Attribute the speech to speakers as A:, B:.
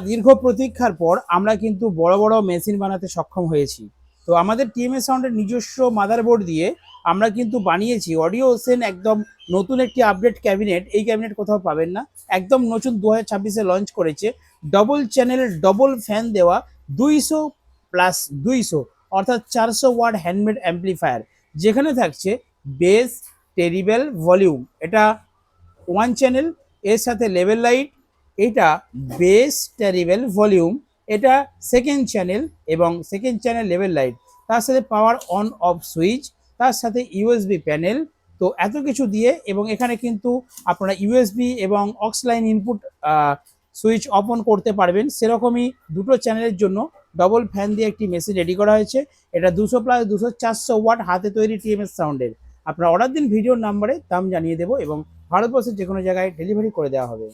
A: দীর্ঘ প্রতীক্ষার পর আমরা কিন্তু বড় বড় মেশিন বানাতে সক্ষম হয়েছি। তো আমাদের টিএমএস সাউন্ডের নিজস্ব মাদারবোর্ড দিয়ে আমরা কিন্তু বানিয়েছি অডিও ওশেন, একদম নতুন একটি আপডেট ক্যাবিনেট। এই ক্যাবিনেট কোথাও পাবেন না, একদম নতুন 2026-এ লঞ্চ করেছে। ডবল চ্যানেল ডবল ফ্যান দেওয়া 200+200 অর্থাৎ 400 ওয়াট হ্যান্ডমেড অ্যাম্পলিফায়ার, যেখানে থাকছে বেস, টেরিবেল, ভলিউম। এটা ওয়ান চ্যানেল, এর সাথে লেভেল লাইট। এটা বেস, টেরিবেল, ভলিউম। এটা সেকেন্ড চ্যানেল এবং সেকেন্ড চ্যানেল লেভেল লাইট, তার সাথে পাওয়ার অন অফ সুইচ, তার সাথে ইউএসবি প্যানেল। তো এত কিছু দিয়ে, এবং এখানে কিন্তু আপনারা ইউএসবি এবং aux line input switch off on করতে পারবেন। সেরকমই দুটো চ্যানেলের জন্য ডবল ফ্যান দিয়ে একটি মেশিন রেডি করা হয়েছে। এটা 200+200 400 ওয়াট হাতে তৈরি টিএমএস সাউন্ডের। আপনারা অর্ডার দিন, ভিডিওর নাম্বারে দাম জানিয়ে দেবো এবং ভারতবর্ষের যে কোনো জায়গায় ডেলিভারি করে দেওয়া হবে।